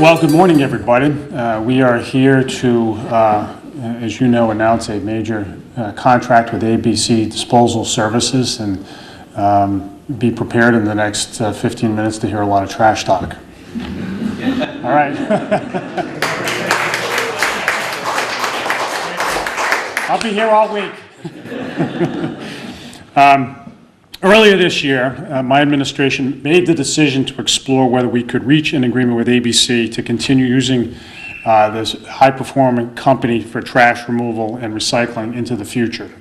Well, good morning, everybody. We are here to, as you know, announce a major contract with ABC Disposal Services, and be prepared in the next 15 minutes to hear a lot of trash talk. All right. I'll be here all week. Earlier this year, my administration made the decision to explore whether we could reach an agreement with ABC to continue using this high-performing company for trash removal and recycling into the future.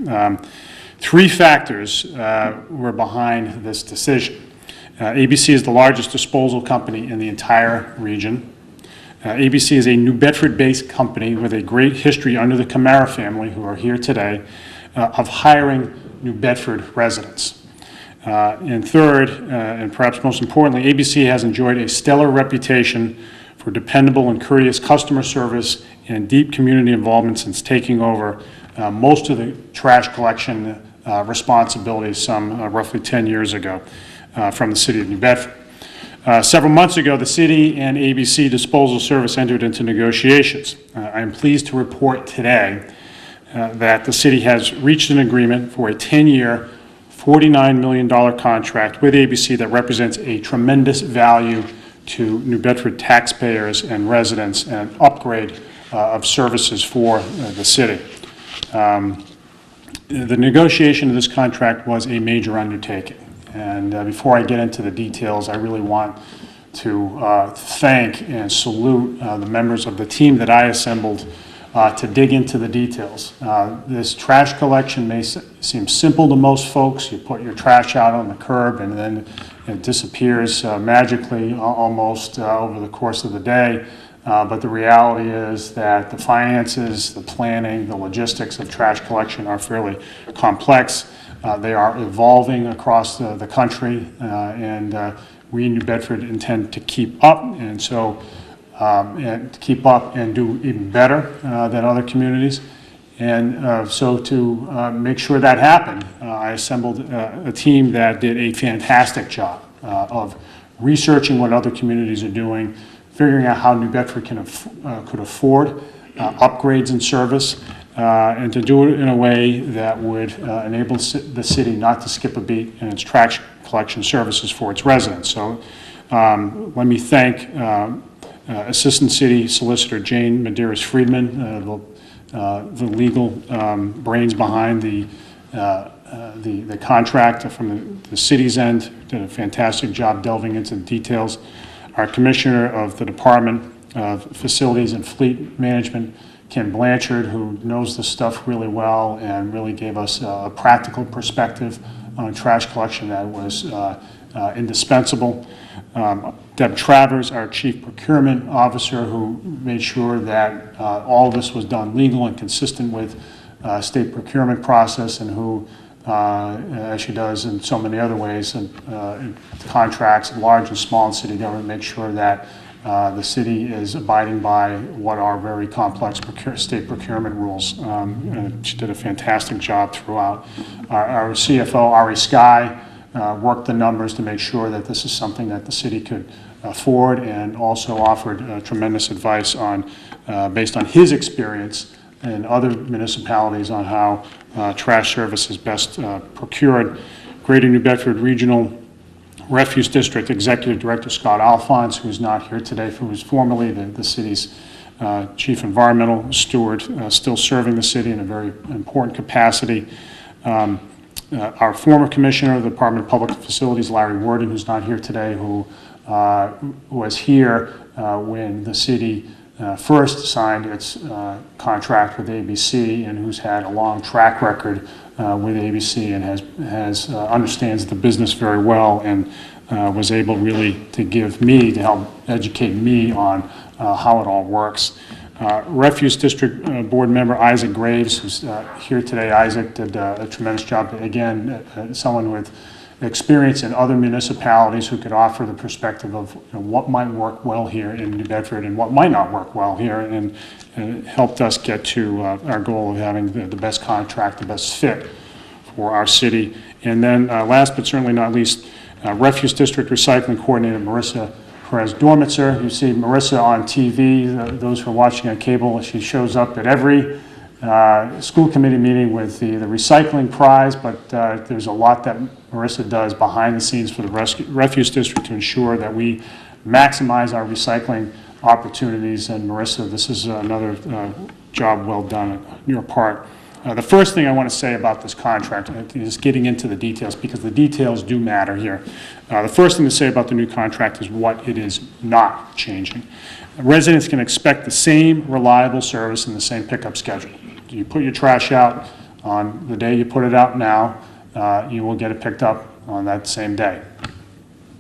Three factors were behind this decision. ABC is the largest disposal company in the entire region. ABC is a New Bedford-based company with a great history under the Camara family, who are here today, of hiring New Bedford residents. And third, and perhaps most importantly, ABC has enjoyed a stellar reputation for dependable and courteous customer service and deep community involvement since taking over most of the trash collection responsibilities some roughly 10 years ago from the city of New Bedford. Several months ago, the city and ABC Disposal Service entered into negotiations. I am pleased to report today that the city has reached an agreement for a 10-year, $49 million contract with ABC that represents a tremendous value to New Bedford taxpayers and residents, and upgrade of services for the city. The negotiation of this contract was a major undertaking, and before I get into the details, I really want to thank and salute the members of the team that I assembled to dig into the details. This trash collection may seem simple to most folks. You put your trash out on the curb and then it disappears magically almost over the course of the day. But the reality is that the finances, the planning, the logistics of trash collection are fairly complex. They are evolving across the country, and we in New Bedford intend to keep up, and so and do even better than other communities. And so to make sure that happened, I assembled a team that did a fantastic job of researching what other communities are doing, figuring out how New Bedford could afford upgrades in service, and to do it in a way that would enable the city not to skip a beat in its trash collection services for its residents. So let me thank Assistant City Solicitor Jane Medeiros-Friedman, the legal brains behind the contract from the city's end, did a fantastic job delving into the details. Our Commissioner of the Department of Facilities and Fleet Management, Ken Blanchard, who knows this stuff really well and really gave us a practical perspective on trash collection that was indispensable. Deb Travers, our Chief Procurement Officer, who made sure that all of this was done legal and consistent with state procurement process, and who, as she does in so many other ways, in contracts, large and small in city government, make sure that the city is abiding by what are very complex state procurement rules. And she did a fantastic job throughout. Our CFO, Ari Skye, worked the numbers to make sure that this is something that the city could afford, and also offered tremendous advice on, based on his experience in other municipalities, on how trash service is best procured. Greater New Bedford Regional Refuse District Executive Director Scott Alphonse, who's not here today, who was formerly the city's Chief Environmental Steward, still serving the city in a very important capacity. Our former Commissioner of the Department of Public Facilities, Larry Worden, who's not here today, who was here when the city first signed its contract with ABC, and who's had a long track record with ABC, and understands the business very well, and was able really to help educate me on how it all works. Refuse District Board Member Isaac Graves, who's here today. Isaac did a tremendous job. Again, someone with experience in other municipalities who could offer the perspective of what might work well here in New Bedford and what might not work well here, and helped us get to our goal of having the best contract, the best fit for our city. And then last but certainly not least, Refuse District Recycling Coordinator Marissa Perez-Dormitzer. You see Marissa on TV. Those who are watching on cable, she shows up at every school committee meeting with the recycling prize, but there's a lot that Marissa does behind the scenes for the refuse district to ensure that we maximize our recycling opportunities. And Marissa, this is another job well done on your part. The first thing I want to say about this contract is getting into the details, because the details do matter here. The first thing to say about the new contract is what it is not changing. Residents can expect the same reliable service and the same pickup schedule. You put your trash out on the day you put it out now, you will get it picked up on that same day.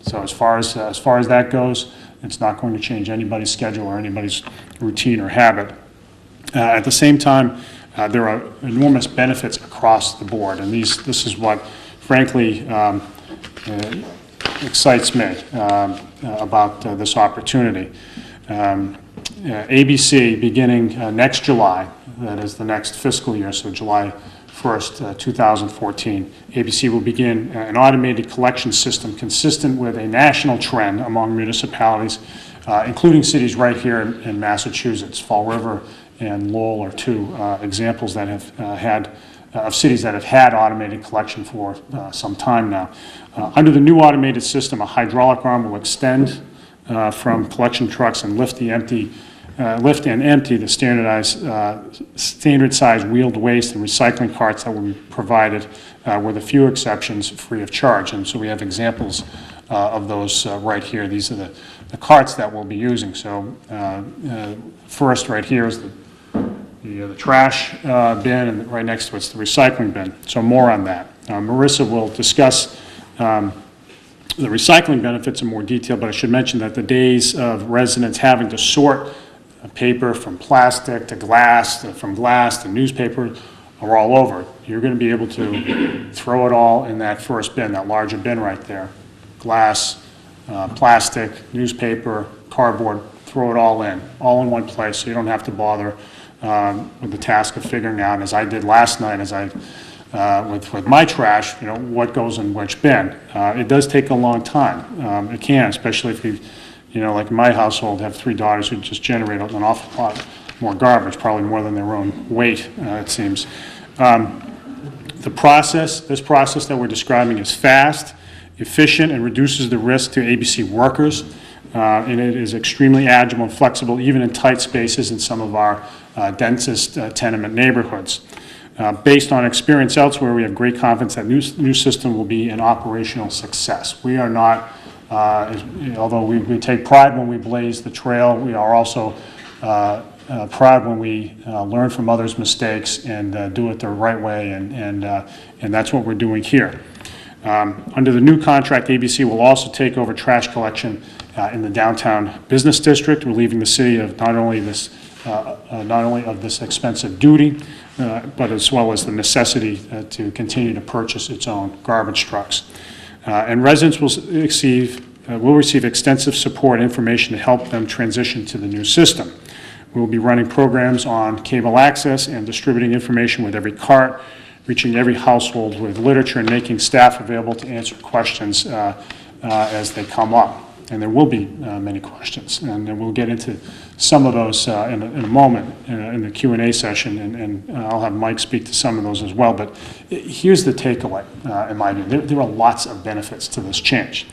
So as far as that goes, it's not going to change anybody's schedule or anybody's routine or habit. At the same time, there are enormous benefits across the board, and this is what, frankly, excites me about this opportunity. ABC, beginning next July, that is the next fiscal year, so July 1st, 2014, ABC will begin an automated collection system consistent with a national trend among municipalities, including cities right here in Massachusetts. Fall River and Lowell are two examples that have had of cities that have had automated collection for some time now. Under the new automated system, a hydraulic arm will extend from collection trucks and lift and empty the standard size wheeled waste and recycling carts that will be provided, with a few exceptions, free of charge. And so we have examples of those right here. These are the carts that we'll be using. So first right here is the trash bin, and right next to it's the recycling bin. So more on that. Marissa will discuss the recycling benefits in more detail, but I should mention that the days of residents having to sort paper from plastic to glass, from glass to newspaper, are all over. You're going to be able to throw it all in that first bin, that larger bin right there. Glass, plastic, newspaper, cardboard, throw it all in one place, so you don't have to bother with the task of figuring out, as I did last night, with my trash, what goes in which bin. It does take a long time. It can, especially if you, like in my household, have 3 daughters who just generate an awful lot more garbage, probably more than their own weight, it seems. This process that we're describing is fast, efficient, and reduces the risk to ABC workers. And it is extremely agile and flexible, even in tight spaces in some of our densest tenement neighborhoods. Based on experience elsewhere, we have great confidence that new system will be an operational success. We are not, although we take pride when we blaze the trail, we are also proud when we learn from others' mistakes and do it the right way, and that's what we're doing here. Under the new contract, ABC will also take over trash collection in the downtown business district, relieving the city of not only of this expensive duty, but as well as the necessity to continue to purchase its own garbage trucks. And residents will receive extensive support and information to help them transition to the new system. We'll be running programs on cable access and distributing information with every cart, reaching every household with literature, and making staff available to answer questions as they come up. And there will be many questions, and then we'll get into some of those in a moment in the Q&A session, and I'll have Mike speak to some of those as well. But here's the takeaway, in my view. There are lots of benefits to this change.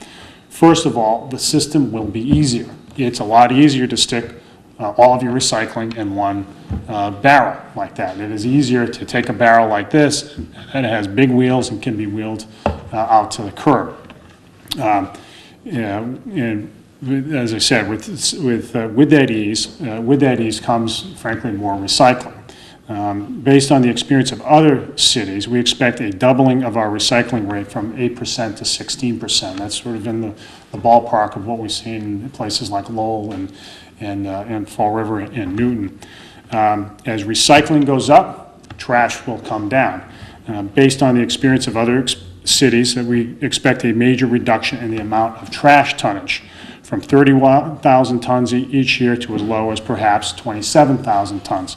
First of all, the system will be easier. It's a lot easier to stick all of your recycling in one barrel like that. It is easier to take a barrel like this, and it has big wheels and can be wheeled out to the curb. And as I said, with that ease comes, frankly, more recycling. Based on the experience of other cities, we expect a doubling of our recycling rate from 8% to 16%. That's sort of in the ballpark of what we've seen in places like Lowell and Fall River and Newton. As recycling goes up, trash will come down. Based on the experience of other cities, that we expect a major reduction in the amount of trash tonnage from 31,000 tons each year to as low as perhaps 27,000 tons.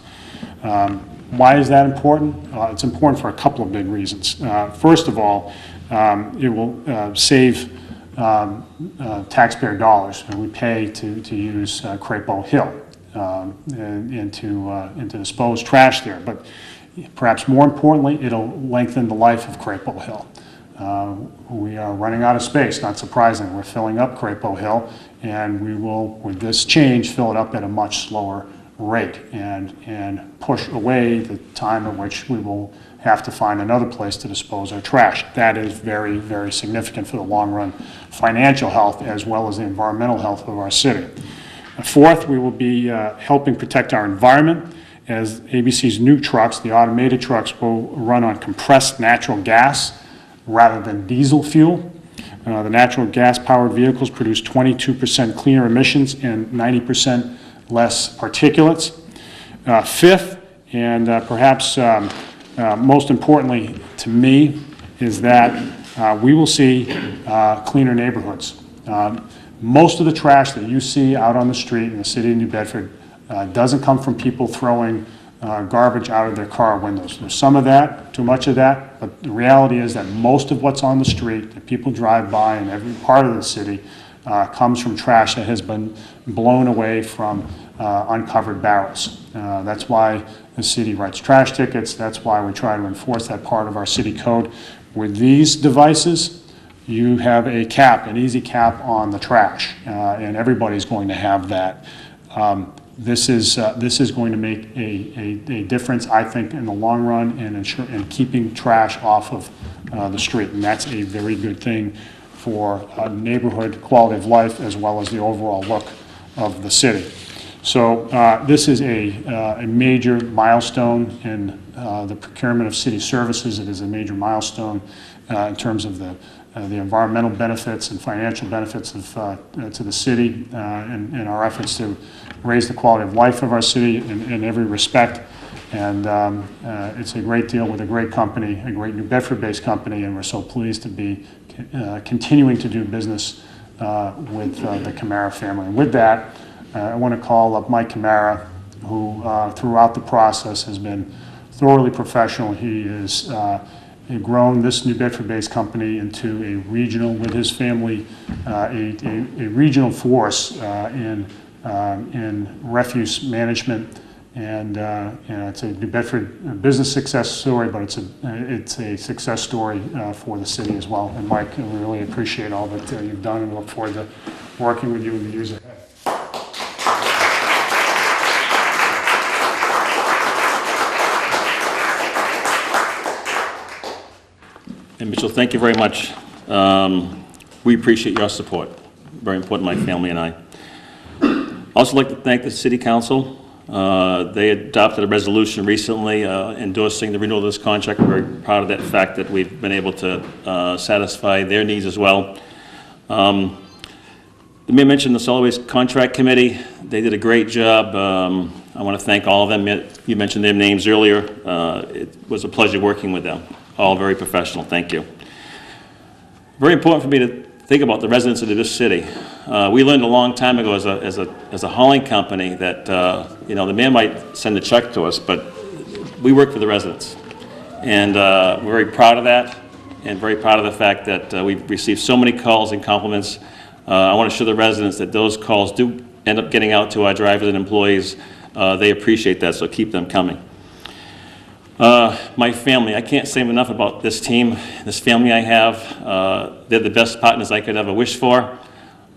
Why is that important? It's important for a couple of big reasons. First of all, it will save taxpayer dollars, and we pay to use Crapo Hill and to dispose trash there. But perhaps more importantly, it'll lengthen the life of Crapo Hill. We are running out of space, not surprising. We're filling up Crapo Hill, and we will, with this change, fill it up at a much slower rate and push away the time at which we will have to find another place to dispose our trash. That is very, very significant for the long-run financial health as well as the environmental health of our city. Fourth, we will be helping protect our environment, as ABC's new trucks, the automated trucks, will run on compressed natural gas rather than diesel fuel. The natural gas-powered vehicles produce 22% cleaner emissions and 90% less particulates. Fifth, and perhaps most importantly to me, is that we will see cleaner neighborhoods. Most of the trash that you see out on the street in the city of New Bedford doesn't come from people throwing garbage out of their car windows. There's some of that, too much of that, but the reality is that most of what's on the street that people drive by in every part of the city comes from trash that has been blown away from uncovered barrels. That's why the city writes trash tickets. That's why we try to enforce that part of our city code. With these devices, you have a cap, an easy cap on the trash, and everybody's going to have that. This is going to make a difference, I think, in the long run in keeping trash off of the street, and that's a very good thing for neighborhood quality of life as well as the overall look of the city. So this is a major milestone in the procurement of city services. It is a major milestone in terms of the environmental benefits and financial benefits to the city and our efforts to raise the quality of life of our city in every respect. And it's a great deal with a great company, a great New Bedford-based company, and we're so pleased to be continuing to do business with the Camara family. And with that, I want to call up Mike Camara, who throughout the process has been thoroughly professional. He is grown this New Bedford-based company into a regional, with his family, a regional force in refuse management, and it's a New Bedford business success story, but it's a success story for the city as well. And Mike, we really appreciate all that you've done, and look forward to working with you in the years ahead. And Mitchell, thank you very much. We appreciate your support. Very important, my family and I. I'd also like to thank the City Council. They adopted a resolution recently endorsing the renewal of this contract. We're very proud of that fact that we've been able to satisfy their needs as well. The Mayor mentioned the Solid Waste Contract Committee. They did a great job. I want to thank all of them. You mentioned their names earlier. It was a pleasure working with them. All very professional. Thank you. Very important for me to think about the residents of this city. We learned a long time ago as a hauling company that the mayor might send a check to us, but we work for the residents, and we're very proud of that, and very proud of the fact that we've received so many calls and compliments. I want to show the residents that those calls do end up getting out to our drivers and employees. They appreciate that, so keep them coming. My family, I can't say enough about this team, this family I have. They're the best partners I could ever wish for.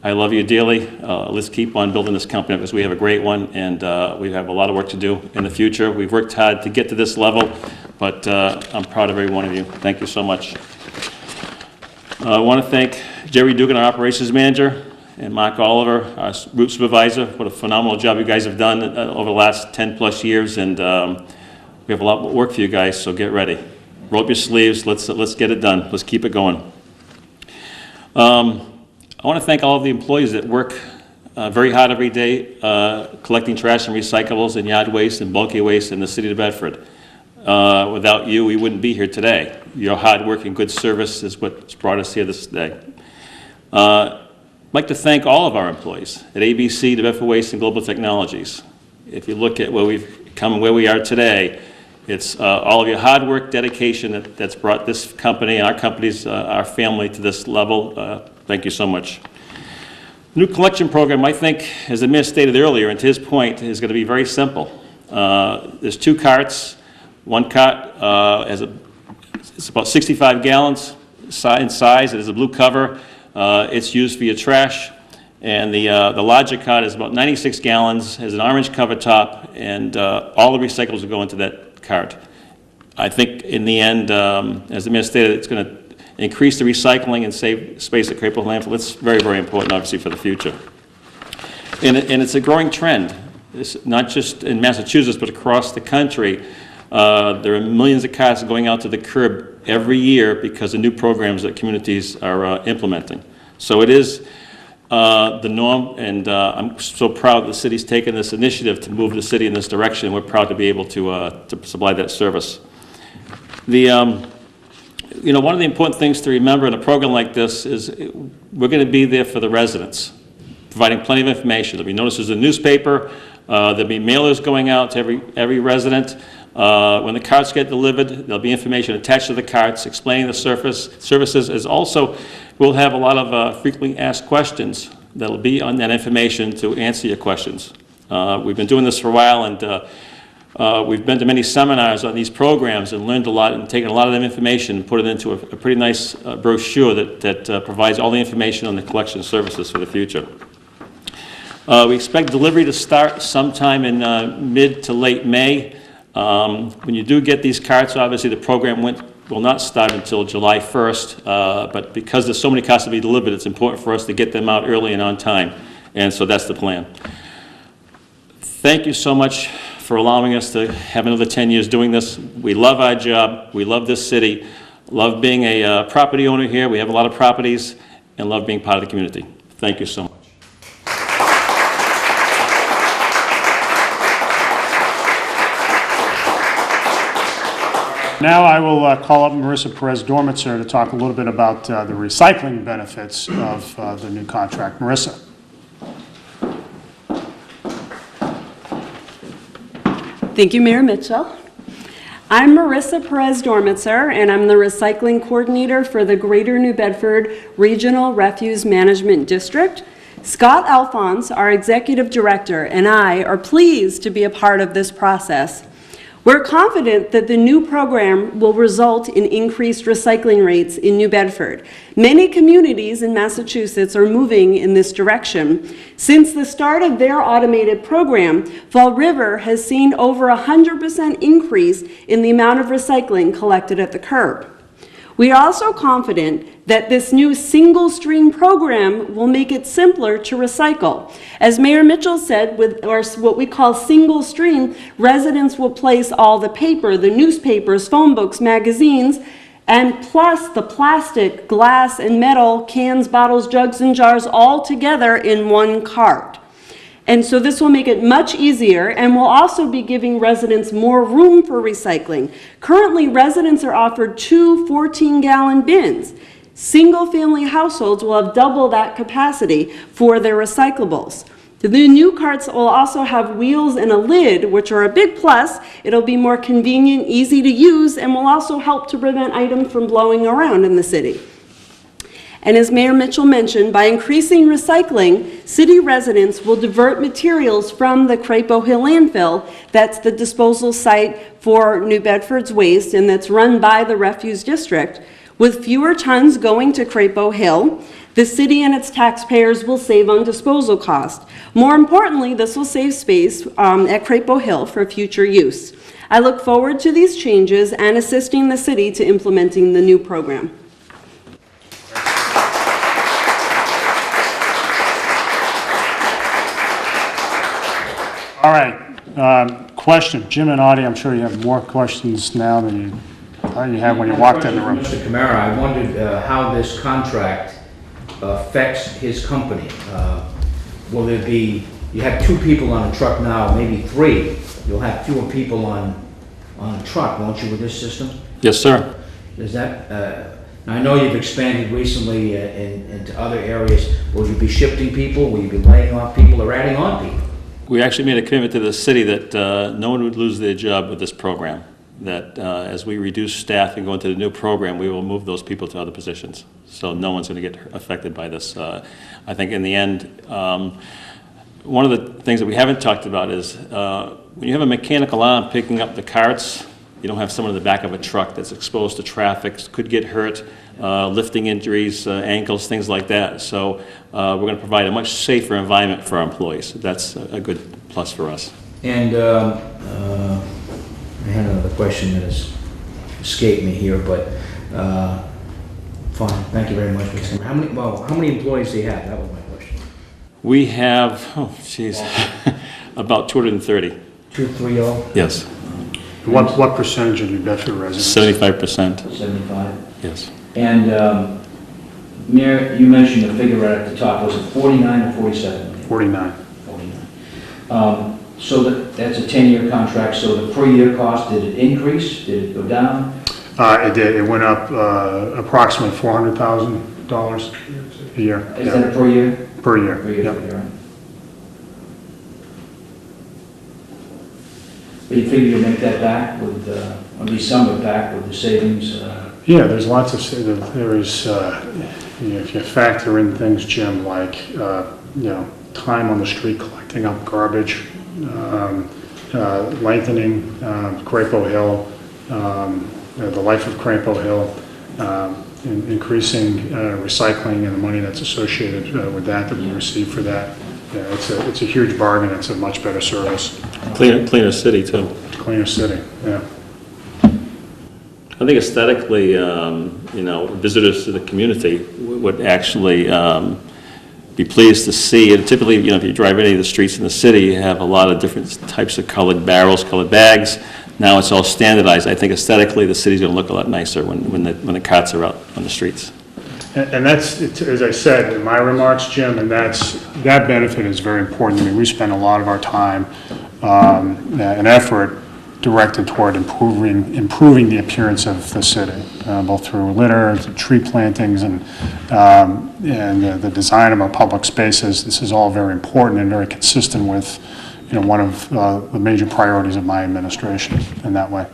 I love you dearly. Let's keep on building this company because we have a great one, and we have a lot of work to do in the future. We've worked hard to get to this level, but I'm proud of every one of you. Thank you so much. I want to thank Jerry Dugan, our operations manager, and Mark Oliver, our route supervisor. What a phenomenal job you guys have done over the last 10 plus years, and we have a lot more work for you guys, so get ready. Roll up your sleeves. Let's get it done. Let's keep it going. I want to thank all of the employees that work very hard every day collecting trash and recyclables and yard waste and bulky waste in the city of Bedford. Without you, we wouldn't be here today. Your hard work and good service is what's brought us here this day. I'd like to thank all of our employees at ABC, New Bedford Waste, and Global Technologies. If you look at where we've come and where we are today, it's all of your hard work, dedication that's brought this company and our companies, our family to this level. Thank you so much. New collection program, I think, as the mayor stated earlier, and to his point, is going to be very simple. There's 2 carts. One cart it's about 65 gallons in size. It is a blue cover. It's used for your trash. And the larger cart is about 96 gallons, has an orange cover top, and all the recyclables will go into that cart. I think in the end, as the mayor stated, it's going to increase the recycling and save space at Crapo landfill. It's very, very important, obviously, for the future. And it's a growing trend. It's not just in Massachusetts, but across the country. There are millions of cars going out to the curb every year because of new programs that communities are implementing. So it is the norm, and I'm so proud the city's taken this initiative to move the city in this direction. We're proud to be able to supply that service. One of the important things to remember in a program like this is we're going to be there for the residents, providing plenty of information. There'll be notices in the newspaper. There'll be mailers going out to every resident. When the carts get delivered, there'll be information attached to the carts explaining the services. As also, we'll have a lot of frequently asked questions that'll be on that information to answer your questions. We've been doing this for a while, and we've been to many seminars on these programs and learned a lot and taken a lot of that information and put it into a pretty nice brochure that provides all the information on the collection services for the future. We expect delivery to start sometime in mid to late May. When you do get these carts, obviously the program will not start until July 1st, but because there's so many carts to be delivered, it's important for us to get them out early and on time, and so that's the plan. Thank you so much for allowing us to have another 10 years doing this. We love our job, we love this city, love being a property owner here, we have a lot of properties, and love being part of the community. Thank you so much. Now I will call up Marissa Perez-Dormitzer to talk a little bit about the recycling benefits of the new contract. Marissa. Thank you, Mayor Mitchell. I'm Marissa Perez-Dormitzer, and I'm the Recycling Coordinator for the Greater New Bedford Regional Refuse Management District. Scott Alphonse, our Executive Director, and I are pleased to be a part of this process. We're confident that the new program will result in increased recycling rates in New Bedford. Many communities in Massachusetts are moving in this direction. Since the start of their automated program, Fall River has seen over 100% increase in the amount of recycling collected at the curb. We are also confident that this new single stream program will make it simpler to recycle. As Mayor Mitchell said, with what we call single stream, residents will place all the paper, the newspapers, phone books, magazines, and plus the plastic, glass, and metal, cans, bottles, jugs, and jars all together in one cart. And so this will make it much easier and will also be giving residents more room for recycling. Currently, residents are offered 2 14-gallon bins. Single-family households will have double that capacity for their recyclables. The new carts will also have wheels and a lid, which are a big plus. It'll be more convenient, easy to use, and will also help to prevent items from blowing around in the city. And as Mayor Mitchell mentioned, by increasing recycling, city residents will divert materials from the Crapo Hill landfill. That's the disposal site for New Bedford's waste, and that's run by the Refuse District. With fewer tons going to Crapo Hill, the city and its taxpayers will save on disposal costs. More importantly, this will save space at Crapo Hill for future use. I look forward to these changes and assisting the city to implementing the new program. All right, question. Jim and Audie, I'm sure you have more questions now than you had when you walked in the room. Mr. Camara, I wondered how this contract affects his company. Will there be, you have 2 people on a truck now, maybe 3. You'll have fewer people on a truck, won't you, with this system? Yes, sir. Is that, now I know you've expanded recently into other areas. Will you be shifting people? Will you be laying off people or adding on people? We actually made a commitment to the city that no one would lose their job with this program. that as we reduce staff and go into the new program, we will move those people to other positions. So no one's going to get affected by this. I think in the end, one of the things that we haven't talked about is when you have a mechanical arm picking up the carts, you don't have someone in the back of a truck that's exposed to traffic, could get hurt, lifting injuries, ankles, things like that. So we're going to provide a much safer environment for our employees. That's a good plus for us. And I had another question that has escaped me here, but fine. Thank you very much, Mr. Chairman. How many employees do you have? That was my question. We have, about 230. 230? Yes. What percentage of New Bedford residents? 75%. 75? Yes. And Mayor, you mentioned the figure right at the top. Was it 49 or 47? 49. 49. So that's a 10-year contract, so the per-year cost, did it increase? Did it go down? It did. It went up approximately $400,000 a year. Is that a per year? Per year. Per year, Yep. per year. But you figure you make that back with, at least some of it back with the savings? Yeah, there's lots of, there is, if you factor in things, Jim, like, time on the street collecting up garbage, lengthening Crapo Hill, the life of Crapo Hill, increasing recycling and the money that's associated with that we receive for that. Yeah, it's a huge bargain. It's a much better service. Cleaner city, too. Cleaner city, yeah. I think aesthetically, visitors to the community would actually be pleased to see it. Typically, if you drive any of the streets in the city, you have a lot of different types of colored barrels, colored bags. Now it's all standardized. I think aesthetically, the city's going to look a lot nicer when the carts are out on the streets. And that's, as I said in my remarks, Jim, and that benefit is very important. I mean, we spend a lot of our time and effort directed toward improving the appearance of the city, both through litter, tree plantings, and the design of our public spaces. This is all very important and very consistent with, one of the major priorities of my administration in that way.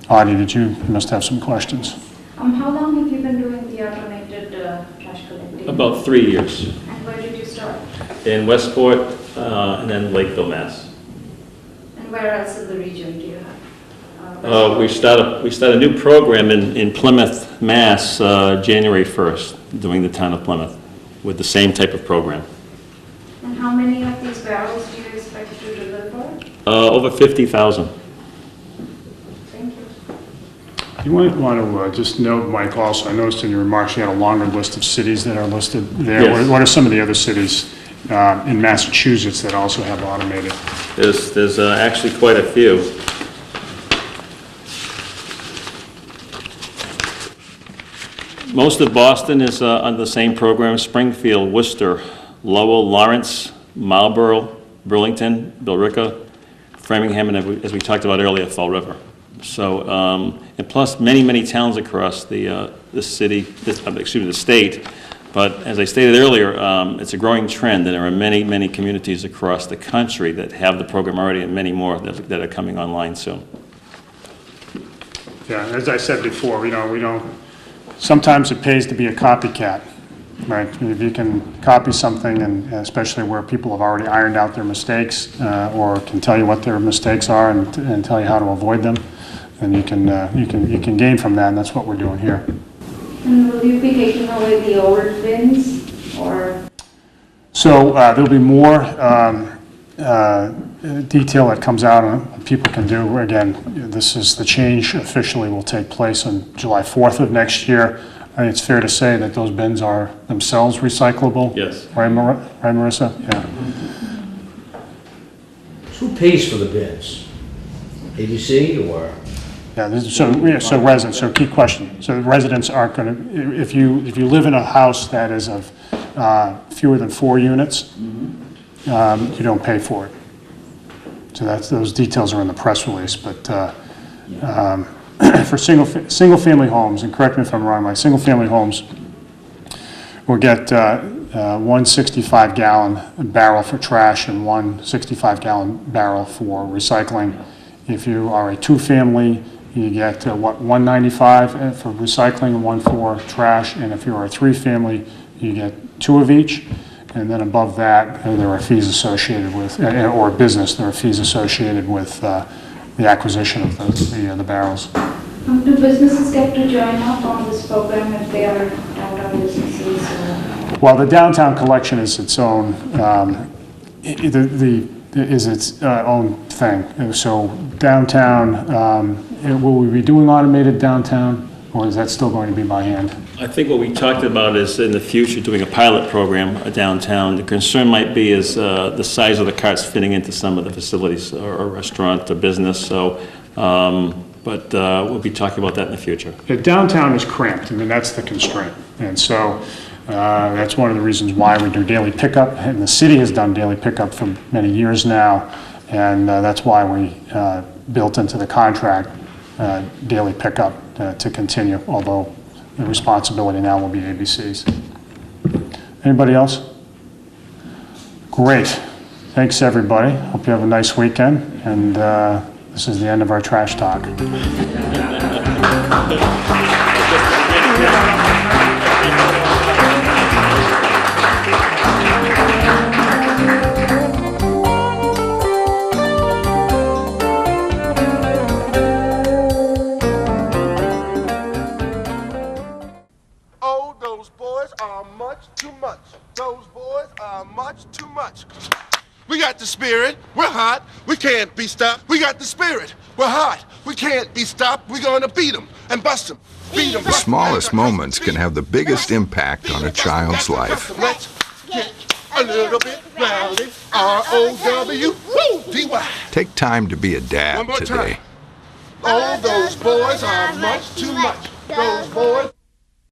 Audie, you must have some questions. How long have you been doing the automated trash collecting? About 3 years. And where did you start? In Westport and then Lakeville, Mass. And where else in the region do you have? We start a new program in Plymouth, Mass, January 1st, doing the town of Plymouth, with the same type of program. And how many of these barrels do you expect to deliver? Over 50,000. Thank you. You might want to just note, Mike, also, I noticed in your remarks you had a longer list of cities that are listed there. Yes. What are some of the other cities in Massachusetts that also have automated? There's actually quite a few. Most of Boston is under the same program: Springfield, Worcester, Lowell, Lawrence, Marlborough, Burlington, Billerica, Framingham, and as we talked about earlier, Fall River. So, and plus many towns across the city, the state. But as I stated earlier, it's a growing trend, and there are many communities across the country that have the program already, and many more that are coming online soon. Yeah, as I said before, we don't. Sometimes it pays to be a copycat, right? If you can copy something, and especially where people have already ironed out their mistakes, or can tell you what their mistakes are and tell you how to avoid them, then you can gain from that, and that's what we're doing here. And will you be taking away the old bins, or? So there'll be more detail that comes out on what people can do. Again, the change officially will take place on July 4th of next year. I think it's fair to say that those bins are themselves recyclable. Yes. Right, Marissa? Yeah. Who pays for the bins? ABC or? Yeah. So residents. So key question. So residents aren't going to. If you live in a house that is of fewer than 4 units, you don't pay for it. So those details are in the press release. But for single family homes, and correct me if I'm wrong, like single family homes will get 1 65-gallon barrel for trash and 1 65-gallon barrel for recycling. If you are a two-family, you get, $195 for recycling and one for trash. And if you're a three-family, you get two of each. And then above that, there are fees associated with, or business, there are fees associated with the acquisition of the barrels. Do businesses get to join up on this program if they are downtown businesses? Well, the downtown collection is its own, is its own thing. So downtown, will we be doing automated downtown, or is that still going to be by hand? I think what we talked about is in the future doing a pilot program downtown. The concern might be is the size of the carts fitting into some of the facilities or restaurant or business. So, but we'll be talking about that in the future. The downtown is cramped. I mean, that's the constraint. And so that's one of the reasons why we do daily pickup. And the city has done daily pickup for many years now. And that's why we built into the contract daily pickup to continue, although the responsibility now will be ABC's. Anybody else? Great. Thanks, everybody. Hope you have a nice weekend. And this is the end of our trash talk. Too much. We got the spirit, we're hot, we can't be stopped. We got the spirit, we're hot, we can't be stopped. We're gonna beat them and bust them. Beat them. The smallest moments can have the biggest impact on a child's life. Let's get a little bit rowdy. R-O-W-D-Y. Take time to be a dad One more today. time. All those boys are much too much. Those boys.